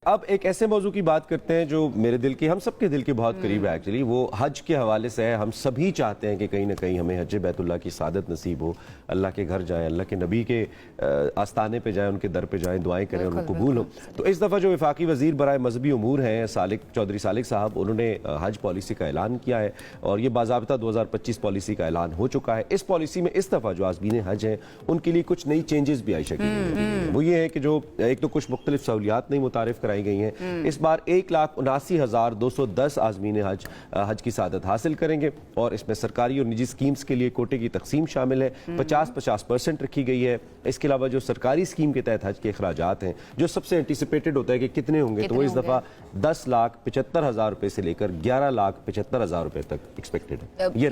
अब एक ऐसे मौजू की बात करते हैं जो मेरे दिल की, हम सबके दिल के बहुत करीब है एक्चुअली। वो हज के हवाले से है। हम सभी चाहते हैं कि कहीं ना कहीं हमें हज बैतुल्लाह की सादत नसीब हो, अल्लाह के घर जाएं, अल्लाह के नबी के आस्थाने पे जाएं, उनके दर पे जाएं, दुआएं करें और वो कबूल हो। तो इस दफ़ा जो वफाकी वज़ीर बराए मजहबी उमूर हैं चौधरी सालिक साहब, उन्होंने हज पॉलिसी का ऐलान किया है और ये बाज़ाब्ता 2025 पॉलिसी का ऐलान हो चुका है। इस पॉलिसी में इस दफ़ा जो आज़मीन हज हैं उनके लिए कुछ नई चेंजेस भी आई शकील। वो ये है कि जो एक तो कुछ मुख्तलिफ सहूलियात नई मुतारिफ कराई गई हैं। इस बार 1,79,210 आज़मीन हज की सादत हासिल करेंगे और इसमें सरकारी और निजी स्कीम्स के लिए कोटे की तकसीम शामिल है। 50-50% रखी गई है। इसके अलावा जो सरकारी स्कीम के तहत हज के अखराजात हैं, जो सबसे एंटिसिपेटेड होता है कि कितने होंगे, तो वो इस दफ़ा 10,75,000 रुपए से लेकर 11,75,000 रुपए तक एक्सपेक्टेड है। ये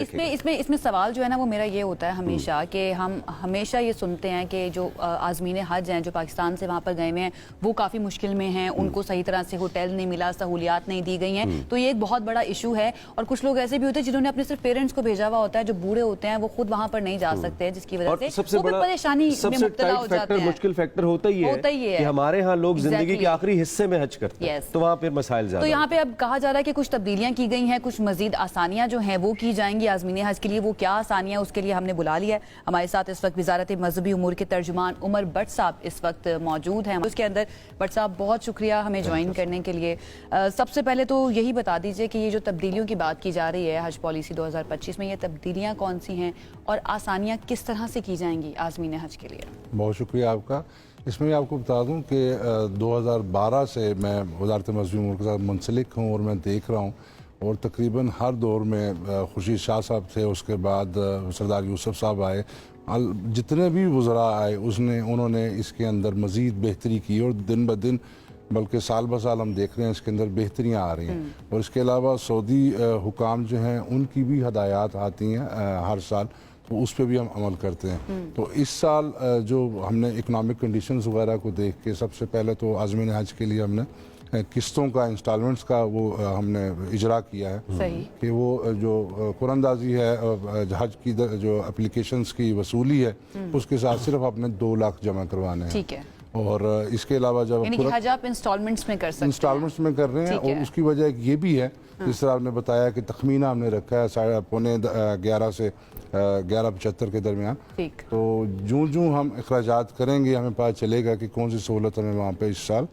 इसमें सवाल जो है ना वो मेरा ये होता है हमेशा कि हम हमेशा ये सुनते हैं कि जो आज़मीन हज हैं जो पाकिस्तान से वहाँ पर गए हुए हैं वो काफ़ी मुश्किल में हैं, उनको सही तरह से होटल नहीं मिला, सहूलियात नहीं दी गई हैं। तो ये एक बहुत बड़ा इशू है। और कुछ लोग ऐसे भी होते हैं जिन्होंने अपने सिर्फ पेरेंट्स को भेजा हुआ होता है, जो बूढ़े होते हैं वो खुद वहाँ पर नहीं जा सकते हैं, जिसकी वजह से सबसे वो बड़ा परेशानी में मुब्तला हो जाते हैं। मुश्किल फैक्टर होता ही है कि हमारे यहाँ लोग जिंदगी के आखिरी हिस्से में हज करते हैं, तो वहाँ पर मसाइल ज्यादा। तो यहाँ पे अब कहा जा रहा है कि कुछ तब्दीलियां की गई हैं, कुछ मजीद आसानियां जो हैं वो की जाएंगी आज़मीन हज के लिए। वो क्या आसानियां, उसके लिए हमने बुला लिया है। हमारे साथ इस वक्त वजारत मजहबी उमूर के तर्जुमान उमर भट्ट साहब इस वक्त मौजूद हैं। उसके अंदर भट्ट साहब बहुत शुक्रिया हमें ज्वाइन करने के लिए। सबसे पहले तो यही बता दीजिए कि ये जो तब्दीलियों की बात की जा रही है हज पॉलिसी 2025 में, ये तब्दीलियां कौन सी हैं और आसानियां किस तरह से की जाएंगी आज़मीन हज के लिए? बहुत शुक्रिया आपका। इसमें आपको बता दूं कि 2012 से मैं वजारत मजहबी उमूर के साथ मुंसलिक हूँ और मैं देख रहा हूँ, और तकरीबन हर दौर में खुर्शीद शाह साहब थे, उसके बाद सरदार यूसुफ साहब आए, जितने भी वज़रा आए उन्होंने इसके अंदर मज़ीद बेहतरी की और दिन ब दिन बल्कि साल ब साल हम देख रहे हैं इसके अंदर बेहतरियाँ आ रही हैं। और इसके अलावा सऊदी हुकाम जो हैं उनकी भी हदायत आती हैं हर साल, तो उस पर भी हम अमल करते हैं। तो इस साल जो हमने इकनॉमिक कंडीशंस वगैरह को देख के सबसे पहले तो आज़मीन हज के लिए हमने किस्तों का, इंस्टॉलमेंट्स का वो हमने इजरा किया है कि वो जो कुरानदाजी है हज की जो एप्लीकेशंस की वसूली है उसके साथ सिर्फ आपने 2 लाख जमा करवाने हैं। ठीक है। और इसके अलावा जब हज आप इंस्टॉलमेंट्स में कर सकते हैं, इंस्टॉलमेंट्स में कर रहे हैं, और उसकी वजह ये भी है जिस तरह आपने बताया कि तखमीना हमने रखा है 11:30 से 11:75 के दरमियान। तो जूं हम अखराजात करेंगे हमें पता चलेगा कि कौन सी सहूलत हमें वहाँ पे इस साल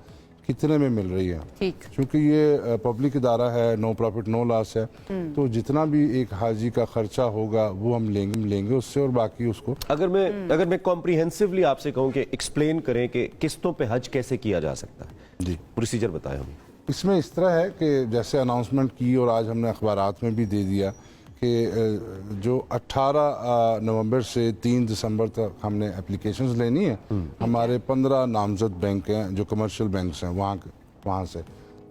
कितने में मिल रही है। क्योंकि ये पब्लिक इदारा है, नो प्रॉफिट नो लॉस है, तो जितना भी एक हाजी का खर्चा होगा वो हम लेंगे उससे, और बाकी उसको अगर मैं कॉम्प्रिहेंसिवली आपसे कहूँ कि एक्सप्लेन करें कि किस्तों पे हज कैसे किया जा सकता है, जी प्रोसीजर बताएं हमें। इसमें इस तरह है कि जैसे अनाउंसमेंट की और आज हमने अखबारात में भी दे दिया कि जो 18 नवंबर से 3 दिसंबर तक हमने एप्लीकेशंस लेनी है। हमारे 15 नामजद बैंक हैं जो कमर्शियल बैंक्स हैं वहाँ से,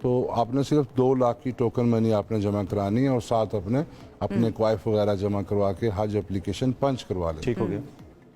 तो आपने सिर्फ 2 लाख की टोकन मनी आपने जमा करानी है और साथ अपने क्वाइफ वगैरह जमा करवा के हज एप्लीकेशन पंच करवा लें। ठीक हो गया।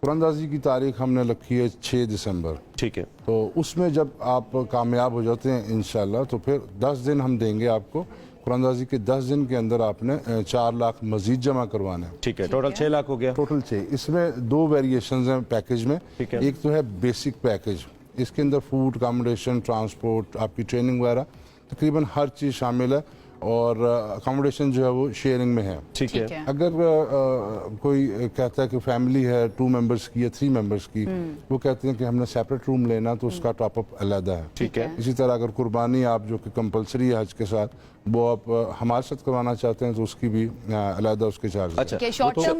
कुरानदाजी की तारीख हमने रखी है 6 दिसंबर। ठीक है। तो उसमें जब आप कामयाब हो जाते हैं इंशाल्लाह, तो फिर 10 दिन हम देंगे आपको। कुरानदाजी के 10 दिन के अंदर आपने 4 लाख मजीद जमा करवाना है। ठीक है, टोटल 6 लाख हो गया। टोटल 6। इसमें 2 वेरिएशंस हैं पैकेज में। एक तो है बेसिक पैकेज, इसके अंदर फूड, अकोमोडेशन, ट्रांसपोर्ट, आपकी ट्रेनिंग वगैरह तकरीबन हर चीज़ शामिल है, और अकोमोडेशन जो है वो शेयरिंग में है। ठीक है। अगर कोई कहता है कि फैमिली है 2 मेंबर्स की या 3 मेंबर्स की, वो कहते हैं कि हमने सेपरेट रूम लेना, तो उसका टॉपअप अलग है। ठीक है। इसी तरह अगर कुर्बानी आप जो कि कंपलसरी है हज के साथ, वो आप हमारे साथ करवाना चाहते हैं तो उसकी भी अलग उसके चार्ज। अच्छा,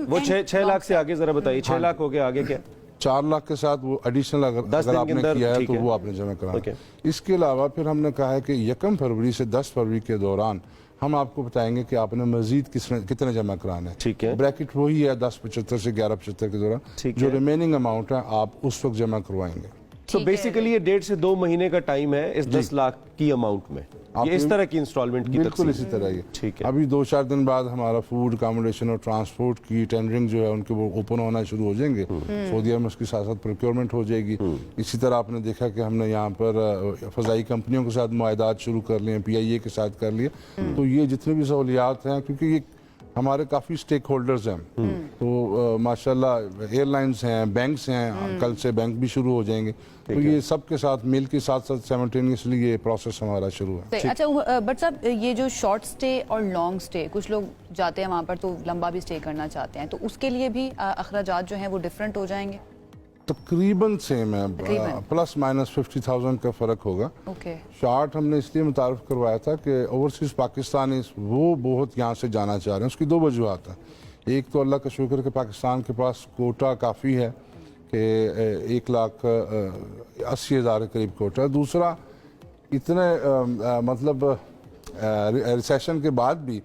वो 6 लाख से आगे जरा बताइए। 6 लाख हो गया, आगे क्या? 4 लाख के साथ वो एडिशनल अगर आपने किया है तो वो आपने जमा कराना। इसके अलावा फिर हमने कहा है कि 1 फरवरी से 10 फरवरी के दौरान हम आपको बताएंगे कि आपने मजीद कितने जमा कराना है। ठीक है। ब्रैकेट वही है 10.75 से 11.75 के दौरान जो रिमेनिंग अमाउंट है आप उस वक्त जमा करवाएंगे। तो बेसिकली ये 1.5 से 2 महीने का टाइम है इस 10 लाख की अमाउंट में, ये इस तरह की इंस्टॉलमेंट की बिल्कुल इसी तरह ही। ठीक है। अभी 2-4 दिन बाद हमारा फूड, अकोमोडेशन और ट्रांसपोर्ट की टेंडरिंग जो है उनके वो ओपन होना शुरू हो जाएंगे। सऊदी में उसकी साथ साथ प्रोक्योरमेंट हो जाएगी। इसी तरह आपने देखा कि हमने यहाँ पर फ़ज़ाई कंपनियों के साथ मुआहदात शुरू कर लिए, PIA के साथ कर लिए। तो ये जितने भी सहूलियात हैं, क्योंकि ये हमारे काफ़ी स्टेक होल्डर्स हैं। तो माशाल्लाह एयरलाइंस हैं, बैंक्स हैं, कल से बैंक भी शुरू हो जाएंगे। तो ये सब के साथ मिल के साथ साथ साइमल्टेनियसली ये प्रोसेस हमारा शुरू है। अच्छा बट साहब, ये जो शॉर्ट स्टे और लॉन्ग स्टे, कुछ लोग जाते हैं वहाँ पर तो लंबा भी स्टे करना चाहते हैं, तो उसके लिए भी अखराजात जो हैं वो डिफरेंट हो जाएंगे? तकरीबन सेम है, प्लस माइनस 50,000 का फ़र्क होगा। ओके। शार्ट हमने इसलिए मुतारफ़ करवाया था कि ओवरसीज़ पाकिस्तानी वो बहुत यहाँ से जाना चाह रहे हैं। उसकी दो वजूहत हैं। एक तो अल्लाह का शुक्र कि पाकिस्तान के पास कोटा काफ़ी है कि 1,80,000 के करीब कोटा। दूसरा, इतने मतलब रिसेशन के बाद भी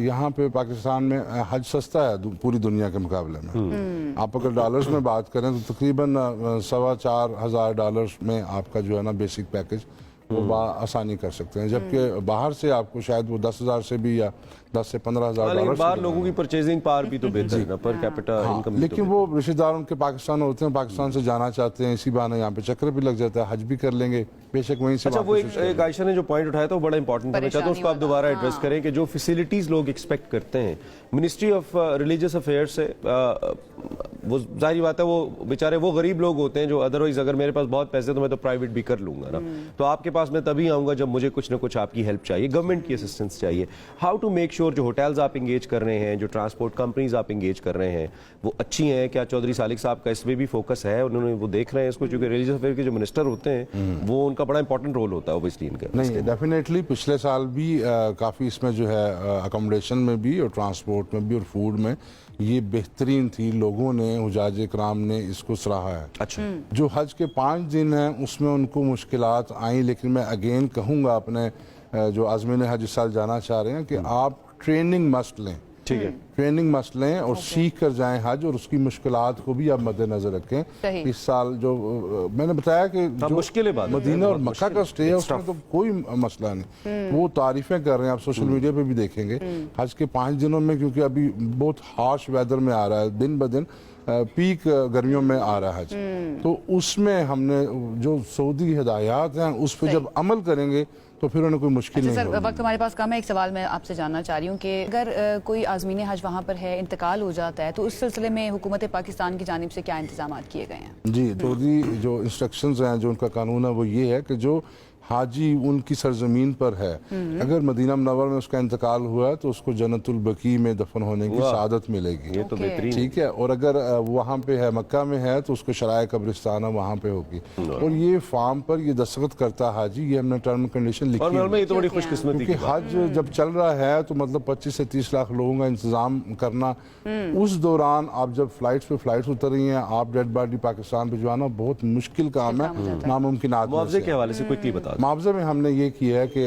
यहाँ पे पाकिस्तान में हज सस्ता है पूरी दुनिया के मुकाबले में। आप अगर डॉलर्स में बात करें तो तकरीबन $4,500 में आपका जो है ना बेसिक पैकेज वो आसानी कर सकते हैं, जबकि बाहर से आपको शायद वो 10,000 से भी या 10 से 15,000 डॉलर। बाहर लोगों की परचेजिंग पावर भी तो बेहतर है ना, पर कैपिटा इनकम। लेकिन वो रिश्तेदार उनके पाकिस्तान होते हैं, पाकिस्तान से जाना चाहते हैं, इसी बहाने यहाँ पे चक्कर भी लग जाता है, हज भी कर लेंगे, बेशक वहीं से। अच्छा, वो एक आयशा ने जो पॉइंट उठाया था वो बड़ा इंपॉर्टेंट था, मैं चाहता हूँ उसको आप दोबारा एड्रेस करें कि जो फैसिलिटीज लोग एक्सपेक्ट करते हैं मिनिस्ट्री ऑफ रिलीजियस अफेयर्स से, वो जाहिर बात है वो बेचारे वो गरीब लोग होते हैं जो अदरवाइज अगर मेरे पास बहुत पैसे तो मैं तो प्राइवेट भी कर लूंगा ना, तो आपके पास मैं तभी आऊंगा जब मुझे कुछ ना कुछ आपकी हेल्प चाहिए, गवर्नमेंट की असिस्टेंस चाहिए। हाउ टू मेक श्योर जो होटल्स आप इंगेज कर रहे हैं, जो ट्रांसपोर्ट कंपनीज आप इंगेज कर रहे हैं, वो अच्छी हैं? क्या चौधरी सालिक साहब का इसमें भी फोकस है? उन्होंने वो देख रहे हैं इसको, क्योंकि रिलीजियस अफेयर के जो मिनिस्टर होते हैं वो उनका बड़ा इंपॉर्टेंट रोल होता है ओबियसली इनका। नहीं, डेफिनेटली पिछले साल भी काफ़ी इसमें जो है अकोमोडेशन में भी और ट्रांसपोर्ट में भी और फूड में ये बेहतरीन थी। लोगों ने, हुजाज कराम ने इसको सराहा है। अच्छा, जो हज के 5 दिन हैं उसमें उनको मुश्किलात आई, लेकिन मैं अगेन कहूँगा अपने जो आज़मीन हज इस साल जाना चाह रहे हैं कि आप ट्रेनिंग मस्ट लें। ठीक है, ट्रेनिंग मस्ट लें और सीख कर जाएं हज, और उसकी मुश्किलात को भी आप मद्देनजर रखें। इस साल जो मैंने बताया कि जो मुश्किल बात मदीना और मक्का का स्टे है उसमें तो कोई मसला नहीं, वो तारीफें कर रहे हैं, आप सोशल मीडिया पे भी देखेंगे। हज के 5 दिनों में, क्योंकि अभी बहुत हार्श वेदर में आ रहा है, दिन ब दिन पीक गर्मियों में आ रहा है हज, तो उसमें हमने जो सऊदी हिदायत हैं उस पर जब अमल करेंगे तो फिर उन्हें कोई मुश्किल नहीं होगी। वक्त हमारे पास कम है, एक सवाल मैं आपसे जानना चाह रही हूँ कि अगर कोई आज़मीन हज वहाँ पर है, इंतकाल हो जाता है, तो उस सिलसिले में हुकूमत पाकिस्तान की जानिब से क्या इंतजाम किए गए हैं? जी, सऊदी जो इंस्ट्रक्शंस हैं, जो उनका कानून है वो ये है कि जो हाजी उनकी सरजमीन पर है, अगर मदीना मुनव्वर में उसका इंतकाल हुआ है तो उसको जन्नतुल बकी में दफन होने की सआदत मिलेगी। ये तो बेहतरीन, ठीक है। और अगर वहाँ पे है, मक्का में है, तो उसको शराय कब्रिस्तान है वहाँ पे होगी। और ये फार्म पर ये दस्तखत करता हाजी, ये हमने टर्म कंडीशन लिखी है। ये तो बड़ी खुशकिस्मती क्योंकि हज जब चल रहा है तो मतलब 25 से 30 लाख लोगों का इंतजाम करना, उस दौरान आप जब फ्लाइट्स उतर रही हैं, आप डेड बॉडी पाकिस्तान भिजवाना बहुत मुश्किल काम है, नामुमकिन। मुआवजे के हवाले से क्विकली बता दें। मुआवजे में हमने ये किया है कि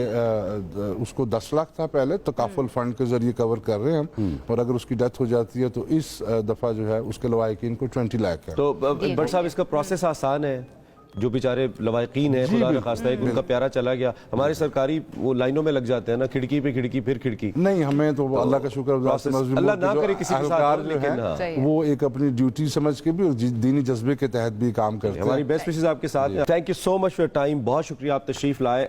उसको 10 लाख था पहले, तकाफुल फंड के जरिए कवर कर रहे हैं हम, और अगर उसकी डेथ हो जाती है तो इस दफा जो है उसके लवाहिकीन को 20 लाख है। तो भट्ट साहब, इसका प्रोसेस आसान है? जो बेचारे लवाहिकीन है, खुदा न खास्ता है उनका प्यारा चला गया, हमारे सरकारी वो लाइनों में लग जाते हैं ना, खिड़की पे खिड़की फिर खिड़की। नहीं, हमें तो अल्लाह का शुक्र, अल्लाह ना करे किसी के साथ, लेकिन वो एक अपनी ड्यूटी समझ के भी और दीनी जज्बे के तहत भी काम करते हैं। हमारी बेस्ट विशेस आपके साथ। Thank you so much for time, बहुत शुक्रिया आप तशरीफ लाए।